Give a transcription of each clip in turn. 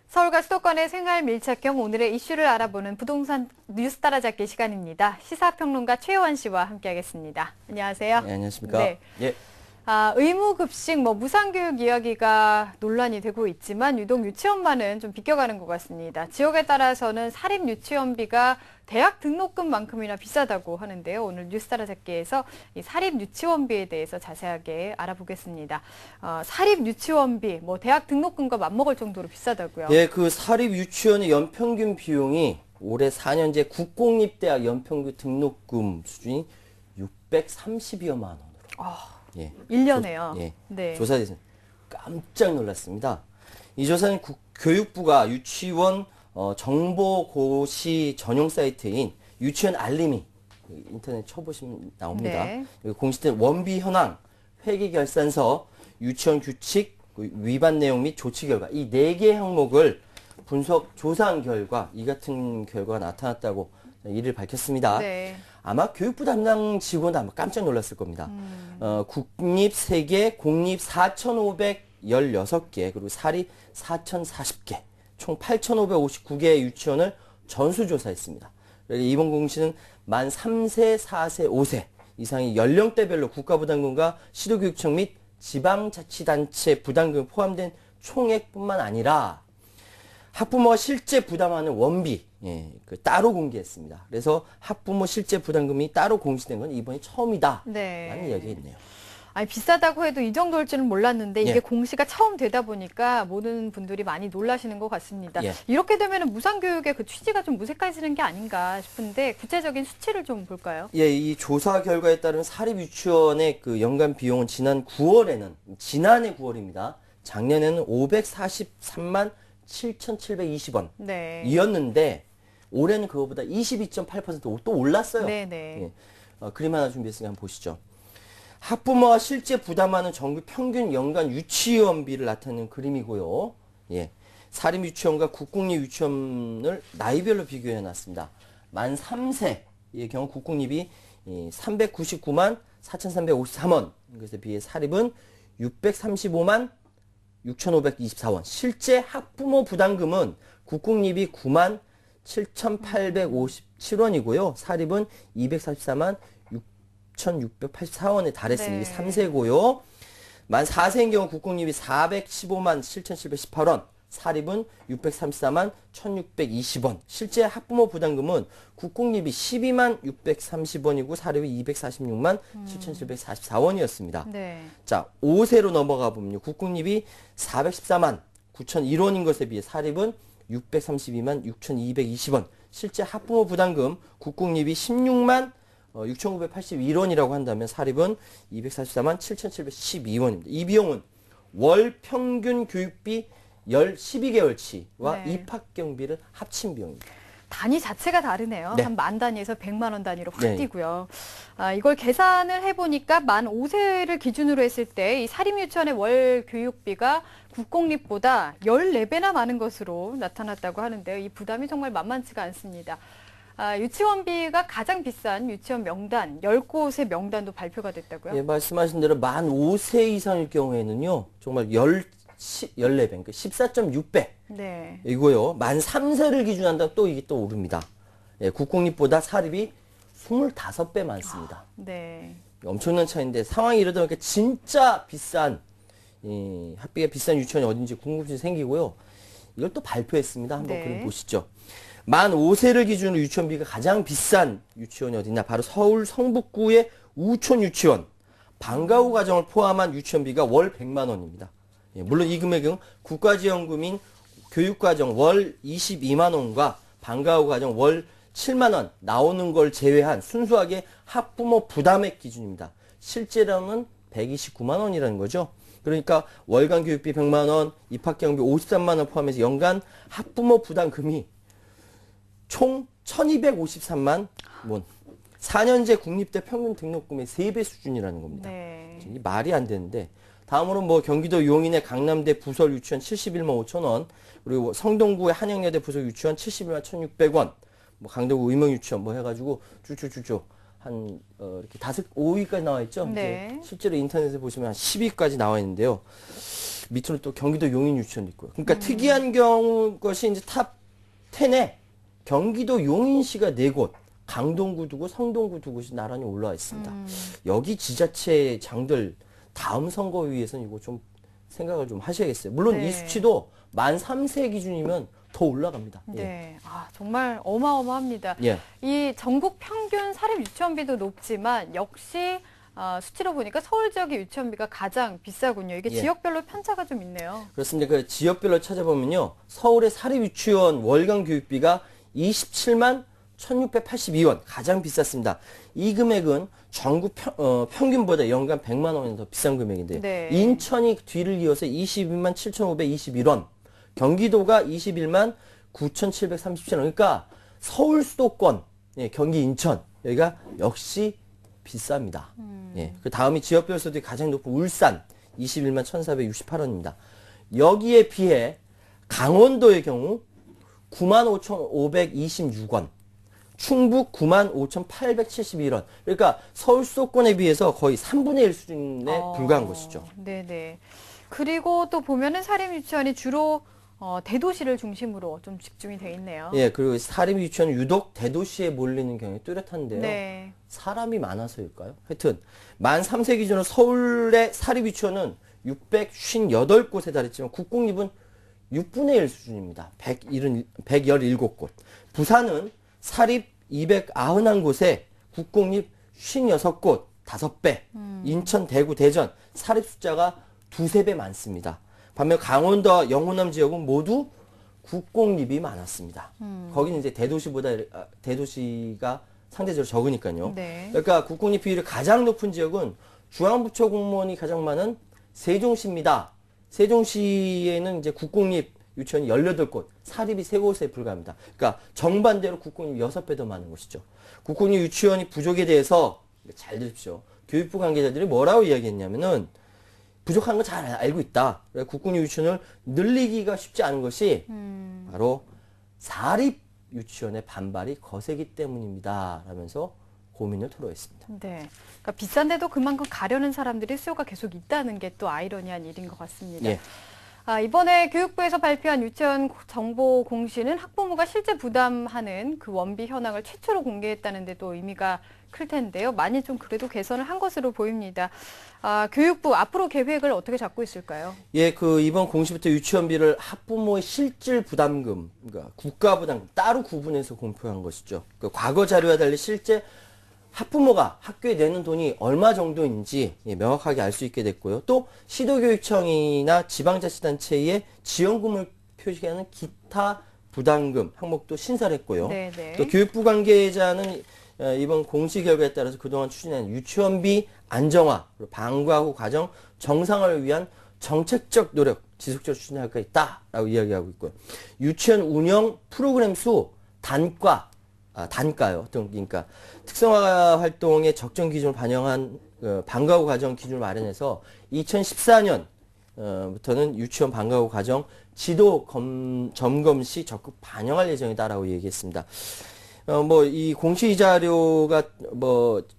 서울과 수도권의 생활 밀착형 오늘의 이슈를 알아보는 부동산 뉴스 따라잡기 시간입니다. 시사평론가 최요한 씨와 함께하겠습니다. 안녕하세요. 네, 안녕하십니까. 네. 예. 의무급식, 무상교육 이야기가 논란이 되고 있지만 유독 유치원만은 좀 비껴가는 것 같습니다. 지역에 따라서는 사립 유치원비가 대학 등록금만큼이나 비싸다고 하는데요. 오늘 뉴스 따라잡기에서 이 사립 유치원비에 대해서 자세하게 알아보겠습니다. 사립 유치원비, 대학 등록금과 맞먹을 정도로 비싸다고요? 예, 그 사립 유치원의 연평균 비용이 올해 4년제 국공립대학 연평균 등록금 수준이 630여만 원으로. 예. 1년에요. 예. 네. 조사돼서 깜짝 놀랐습니다. 이 조사는 교육부가 유치원 정보고시 전용 사이트인 유치원 알림이 인터넷 쳐보시면 나옵니다. 네. 여기 공시된 원비 현황, 회계결산서, 유치원 규칙, 위반 내용 및 조치 결과 이 4개 항목을 분석 조사한 결과 이 같은 결과가 나타났다고 이를 밝혔습니다. 네. 아마 교육부 담당 직원도 아마 깜짝 놀랐을 겁니다. 국립 3개, 공립 4,516개, 그리고 사립 4,040개, 총 8,559개의 유치원을 전수조사했습니다. 이번 공시는 만 3세, 4세, 5세 이상의 연령대별로 국가부담금과 시도교육청 및 지방자치단체 부담금 포함된 총액뿐만 아니라 학부모가 실제 부담하는 원비, 따로 공개했습니다. 그래서 학부모 실제 부담금이 따로 공시된 건 이번이 처음이다. 네. 라는 이야기가 있네요. 아니, 비싸다고 해도 이 정도일 줄은 몰랐는데 이게 예. 공시가 처음 되다 보니까 모든 분들이 많이 놀라시는 것 같습니다. 예. 이렇게 되면 무상교육의 그 취지가 좀 무색해지는 게 아닌가 싶은데 구체적인 수치를 좀 볼까요? 예, 이 조사 결과에 따른 사립 유치원의 그 연간 비용은 지난해 9월입니다. 작년에는 543만 7,720원 네. 이었는데 올해는 그거보다 22.8% 또 올랐어요. 네네. 예. 그림 하나 준비했으니까 한번 보시죠. 학부모가 실제 부담하는 전국 평균 연간 유치원비를 나타내는 그림이고요. 예. 사립 유치원과 국공립 유치원을 나이별로 비교해 놨습니다. 만 3세의 경우 국공립이 399만 4,353원, 그것에 비해 사립은 635만 6,524원. 실제 학부모 부담금은 국공립이 9만 7,857원이고요. 사립은 244만 6,684원에 달했으니 네. 3세고요. 만 4세인 경우 국공립이 415만 7,718원, 사립은 634만 1,620원. 실제 학부모 부담금은 국공립이 12만 630원이고 사립이 246만 7,744원이었습니다. 네. 자, 5세로 넘어가 보면요. 국공립이 414만 9,001원인 것에 비해 사립은 632만 6,220원. 실제 학부모 부담금 국공립이 16만 6,981원이라고 한다면 사립은 244만 7,712원입니다. 이 비용은 월 평균 교육비 12개월치와 네. 입학 경비를 합친 비용입니다. 단위 자체가 다르네요. 네. 한 만 단위에서 100만 원 단위로 확 네. 뛰고요. 이걸 계산을 해보니까 만 5세를 기준으로 했을 때 이 사립유치원의 월 교육비가 국공립보다 14배나 많은 것으로 나타났다고 하는데요. 이 부담이 정말 만만치가 않습니다. 유치원비가 가장 비싼 유치원 명단, 10곳의 명단도 발표가 됐다고요? 예, 말씀하신 대로 만 5세 이상일 경우에는요. 정말 14배, 그러니까 14.6배. 네. 이고요. 만 3세를 기준한다면 또 이게 또 오릅니다. 예, 국공립보다 사립이 25배 많습니다. 네. 엄청난 차이인데 상황이 이러다 보니까 진짜 비싼 학비가 비싼 유치원이 어딘지 궁금증이 생기고요. 이걸 또 발표했습니다. 한번 네. 그럼 보시죠. 만 5세를 기준으로 유치원비가 가장 비싼 유치원이 어디냐? 바로 서울 성북구의 우촌 유치원. 방과 후 과정을 포함한 유치원비가 월 100만 원입니다. 예, 물론 이 금액은 국가지원금인 교육과정 월 22만 원과 방과 후 과정 월 7만 원 나오는 걸 제외한 순수하게 학부모 부담액 기준입니다. 실제로는 129만 원이라는 거죠. 그러니까 월간 교육비 100만 원, 입학 경비 53만 원 포함해서 연간 학부모 부담금이 총 1,253만 원. 4년제 국립대 평균 등록금의 3배 수준이라는 겁니다. 네. 이 말이 안 되는데 다음으로 경기도 용인의 강남대 부설 유치원 71만 5천 원, 그리고 성동구의 한양여대 부설 유치원 71만 1,600원, 강대구 의명 유치원 해가지고 쭉쭉쭉쭉 한 이렇게 5위까지 나와 있죠. 네. 실제로 인터넷에 보시면 한 10위까지 나와 있는데요. 밑으로 또 경기도 용인 유치원도 있고요. 그러니까 특이한 것이 이제 탑 10에 경기도 용인시가 4곳, 강동구 2곳, 성동구 2곳이 나란히 올라와 있습니다. 여기 지자체 장들 다음 선거위에서는 이거 좀 생각을 좀 하셔야겠어요. 물론 네. 이 수치도 만 3세 기준이면 더 올라갑니다. 예. 네, 정말 어마어마합니다. 예. 이 전국 평균 사립 유치원비도 높지만 역시 수치로 보니까 서울 지역의 유치원비가 가장 비싸군요. 이게 예. 지역별로 편차가 좀 있네요. 그렇습니다. 그 지역별로 찾아보면요. 서울의 사립유치원 월간 교육비가 27만 1,682원 가장 비쌌습니다. 이 금액은 전국 평균보다 연간 100만 원이 더 비싼 금액인데요. 네. 인천이 뒤를 이어서 22만 7,521원, 경기도가 21만 9,737원. 그러니까 서울 수도권, 예, 경기 인천 여기가 역시 비쌉니다. 예, 그 다음이 지역별 소득이 가장 높은 울산 21만 1,468원입니다. 여기에 비해 강원도의 경우 9만 5,526원, 충북 9만 5,871원. 그러니까 서울 수도권에 비해서 거의 3분의 1 수준에 불과한 것이죠. 네네. 그리고 또 보면은 사립 유치원이 주로 대도시를 중심으로 좀 집중이 돼 있네요. 예, 그리고 사립 유치원은 유독 대도시에 몰리는 경향이 뚜렷한데요. 네. 사람이 많아서일까요? 하여튼 만 3세 기준으로 서울의 사립 유치원은 658곳에 달했지만 국공립은 6분의 1 수준입니다. 117곳. 부산은 사립 291곳에 국공립 56곳, 5배. 인천, 대구, 대전 사립 숫자가 2~3배 많습니다. 반면 강원도와 영호남 지역은 모두 국공립이 많았습니다. 거기는 이제 대도시가 상대적으로 적으니까요. 네. 그러니까 국공립 비율이 가장 높은 지역은 중앙부처 공무원이 가장 많은 세종시입니다. 세종시에는 이제 국공립 유치원이 18곳, 사립이 3곳에 불과합니다. 그러니까 정반대로 국공립이 6배 더 많은 것이죠. 국공립 유치원이 부족에 대해서 잘 들으십시오. 교육부 관계자들이 뭐라고 이야기했냐면은 부족한 거 잘 알고 있다. 국공립 유치원을 늘리기가 쉽지 않은 것이 바로 사립 유치원의 반발이 거세기 때문입니다. 라면서 고민을 토로했습니다. 네. 그러니까 비싼데도 그만큼 가려는 사람들이 수요가 계속 있다는 게 또 아이러니한 일인 것 같습니다. 예. 이번에 교육부에서 발표한 유치원 정보 공시는 학부모가 실제 부담하는 그 원비 현황을 최초로 공개했다는 데 또 의미가 클 텐데요. 많이 좀 그래도 개선을 한 것으로 보입니다. 교육부 앞으로 계획을 어떻게 잡고 있을까요? 예, 이번 공시부터 유치원비를 학부모의 실질 부담금, 그러니까 국가 부담금 따로 구분해서 공표한 것이죠. 과거 자료와 달리 실제 학부모가 학교에 내는 돈이 얼마 정도인지 명확하게 알 수 있게 됐고요. 또 시도교육청이나 지방자치단체의 지원금을 표시하는 기타 부담금 항목도 신설을 했고요. 네네. 또 교육부 관계자는 이번 공시 결과에 따라서 그동안 추진한 유치원비 안정화, 그리고 방과 후 과정 정상화를 위한 정책적 노력 지속적으로 추진할 수 있다라고 이야기하고 있고요. 유치원 운영 프로그램 수 단가요. 그러니까 특성화 활동의 적정 기준을 반영한 방과 후 과정 기준을 마련해서 2014년부터는 유치원 방과 후 과정 지도 점검 시 적극 반영할 예정이다라고 얘기했습니다. 이 공시 자료가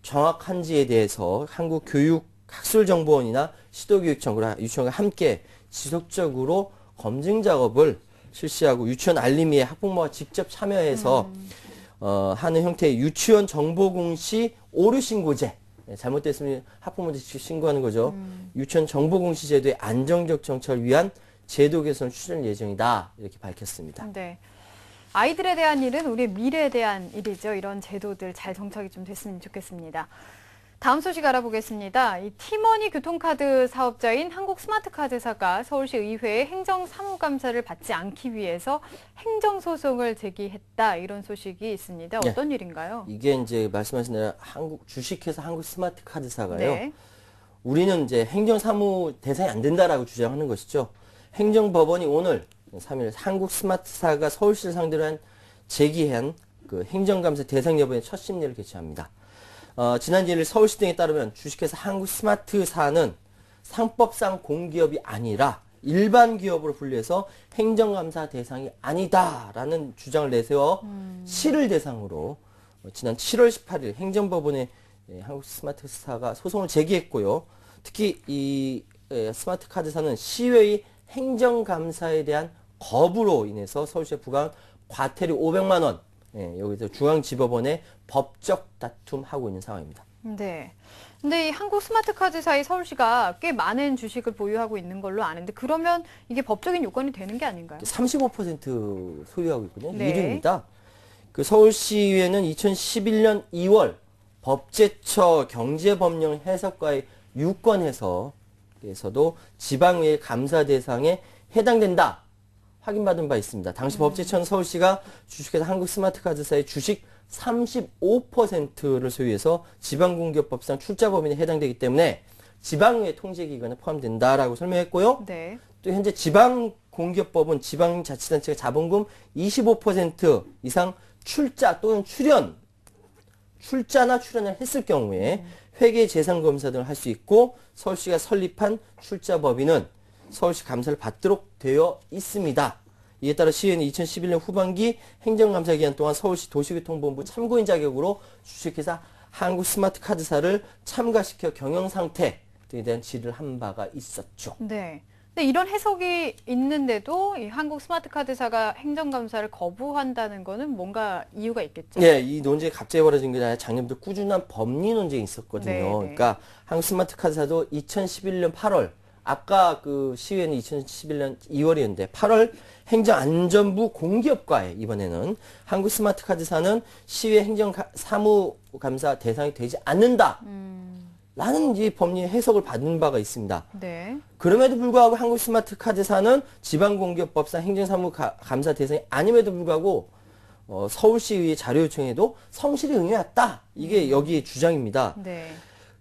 정확한지에 대해서 한국교육학술정보원이나 시도교육청, 그리고 유치원과 함께 지속적으로 검증 작업을 실시하고 유치원 알림위에 학부모가 직접 참여해서 하는 형태의 유치원 정보공시 오류 신고제. 잘못됐으면 학부모들이 직접 신고하는 거죠. 유치원 정보공시 제도의 안정적 정착을 위한 제도 개선을 추진할 예정이다. 이렇게 밝혔습니다. 네. 아이들에 대한 일은 우리의 미래에 대한 일이죠. 이런 제도들 잘 정착이 좀 됐으면 좋겠습니다. 다음 소식 알아보겠습니다. 이 티머니 교통카드 사업자인 한국스마트카드사가 서울시 의회의 행정사무감사를 받지 않기 위해서 행정소송을 제기했다. 이런 소식이 있습니다. 어떤 네. 일인가요? 이게 이제 말씀하신 대로 주식회사 한국스마트카드사가요. 네. 우리는 이제 행정사무 대상이 안 된다라고 주장하는 것이죠. 행정법원이 오늘 3일 한국스마트사가 서울시를 상대로 제기한 그 행정감사 대상 여부의 첫 심리를 개최합니다. 지난 1일 서울시 등에 따르면 주식회사 한국스마트사는 상법상 공기업이 아니라 일반 기업으로 분류해서 행정감사 대상이 아니다라는 주장을 내세워 시를 대상으로 지난 7월 18일 행정법원에 한국스마트사가 소송을 제기했고요. 특히 이 스마트카드사는 시외의 행정감사에 대한 거부로 인해서 서울시에 부과한 과태료 500만 원. 예, 여기서 중앙지법원에 법적 다툼하고 있는 상황입니다. 네. 근데 이 한국 스마트카드사의 서울시가 꽤 많은 주식을 보유하고 있는 걸로 아는데 그러면 이게 법적인 요건이 되는 게 아닌가요? 35% 소유하고 있거든요. 네. 1위입니다. 그 서울시의회는 2011년 2월 법제처 경제법령 해석과의 유권해석에서도 지방의회 감사 대상에 해당된다 확인받은 바 있습니다. 당시 법제처는 서울시가 주식회사 한국스마트카드사의 주식 35%를 소유해서 지방공기업법상 출자법인에 해당되기 때문에 지방의회 통제기관에 포함된다라고 설명했고요. 네. 또 현재 지방공기업법은 지방자치단체가 자본금 25% 이상 출자 또는 출자나 출연을 했을 경우에 회계 재산 검사 등을 할 수 있고 서울시가 설립한 출자법인은 서울시 감사를 받도록 되어 있습니다. 이에 따라 시의회는 2011년 후반기 행정감사 기간 동안 서울시 도시교통본부 참고인 자격으로 주식회사 한국스마트카드사를 참가시켜 경영 상태 등에 대한 질의를 한 바가 있었죠. 네. 근데 이런 해석이 있는데도 이 한국 스마트카드사가 행정감사를 거부한다는 거는 뭔가 이유가 있겠죠? 예, 이 논쟁이 갑자기 벌어진 게 아니라 작년부터 꾸준한 법리 논쟁이 있었거든요. 네, 네. 그러니까 한국스마트카드사도 2011년 8월 아까 그 시의회는 2011년 2월이었는데 8월 행정안전부 공기업과에 이번에는 한국스마트카드사는 시의회 행정사무감사 대상이 되지 않는다. 라는 이 법리 해석을 받은 바가 있습니다. 네. 그럼에도 불구하고 한국스마트카드사는 지방공기업법상 행정사무감사 대상이 아님에도 불구하고 서울시의회 자료 요청에도 성실히 응해왔다. 이게 여기의 주장입니다. 네.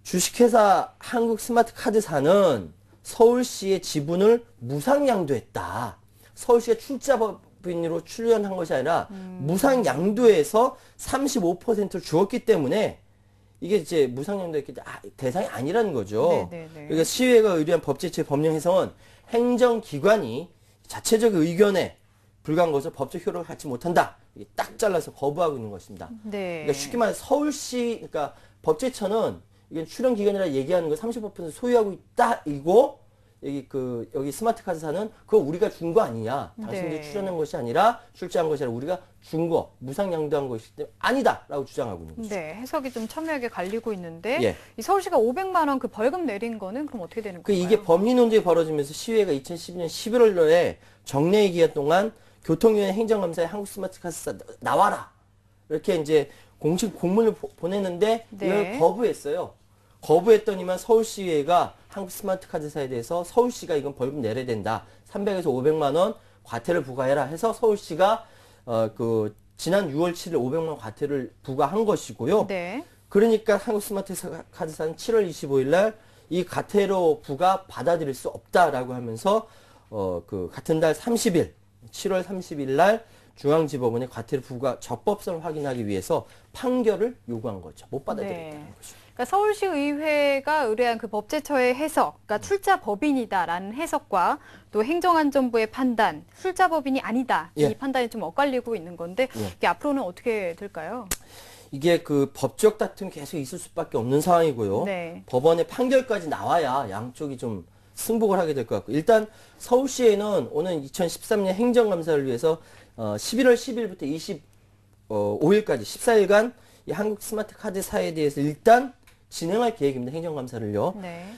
주식회사 한국스마트카드사는 서울시의 지분을 무상양도했다. 서울시가 출자법인으로 출연한 것이 아니라 무상양도해서 35%를 주었기 때문에 이게 이제 무상양도했기 때문에 대상이 아니라는 거죠. 네네네. 그러니까 시의회가 의뢰한 법제처의 법령 해석은 행정기관이 자체적 의견에 불과한 것을 법적 효력을 갖지 못한다. 이게 딱 잘라서 거부하고 있는 것입니다. 네. 그러니까 쉽게 말해 서울시, 그러니까 법제처는 이게 출연 기관이라 얘기하는 거 35% 소유하고 있다 이고 여기 스마트카드사는 그거 우리가 준 거 아니냐. 당신들이 네. 출연한 것이 아니라 출자한 것이 아니라 우리가 준 거, 무상 양도한 것이기 때문에 아니다라고 주장하고 있는 거죠. 네, 해석이 좀 첨예하게 갈리고 있는데 예. 이 서울시가 500만 원 그 벌금 내린 거는 그럼 어떻게 되는 건가요? 이게 법리 논쟁이 벌어지면서 시의회가 2012년 11월에 정례의 기간 동안 교통위원회 행정감사에 한국스마트카드사 나와라 이렇게 이제 공식 공문을 보냈는데 네. 이걸 거부했어요. 거부했더니만 서울시의회가 한국스마트카드사에 대해서 서울시가 이건 벌금 내려야 된다. 300에서 500만 원 과태를 부과해라 해서 서울시가 지난 6월 7일 500만 원 과태를 부과한 것이고요. 네. 그러니까 한국스마트카드사는 7월 25일 날 이 과태료 부과 받아들일 수 없다라고 하면서 같은 달 30일 7월 30일 날 중앙지법원에 과태료 부과 적법성을 확인하기 위해서 판결을 요구한 거죠. 못 받아들였다는 거죠. 그러니까 서울시 의회가 의뢰한 그 법제처의 해석, 그러니까 출자 법인이다라는 해석과 또 행정안전부의 판단, 출자 법인이 아니다. 예. 이 판단이 좀 엇갈리고 있는 건데 예. 이게 앞으로는 어떻게 될까요? 이게 그 법적 다툼이 계속 있을 수밖에 없는 상황이고요. 네. 법원의 판결까지 나와야 양쪽이 좀 승복을 하게 될 것 같고 일단 서울시에는 오는 2013년 행정감사를 위해서 11월 10일부터 25일까지 14일간 이 한국스마트카드사에 대해서 일단 진행할 계획입니다. 행정감사를요. 네.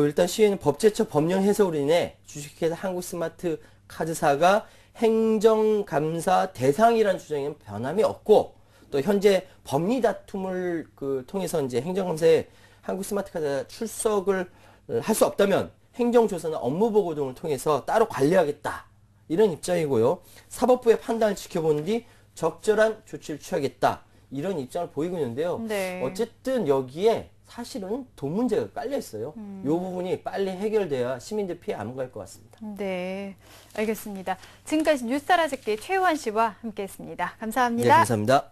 일단 시의회는 법제처 법령 해석으로 인해 주식회사 한국스마트카드사가 행정감사 대상이라는 주장에는 변함이 없고 또 현재 법리 다툼을 통해서 이제 행정감사에 한국스마트카드사 출석을 할 수 없다면 행정조사나 업무보고 등을 통해서 따로 관리하겠다. 이런 입장이고요. 사법부의 판단을 지켜본 뒤 적절한 조치를 취하겠다. 이런 입장을 보이고 있는데요. 네. 어쨌든 여기에 사실은 돈 문제가 깔려 있어요. 이 부분이 빨리 해결돼야 시민들 피해 안 갈 것 같습니다. 네, 알겠습니다. 지금까지 뉴스 알아듣기 최우환 씨와 함께했습니다. 감사합니다. 네, 감사합니다.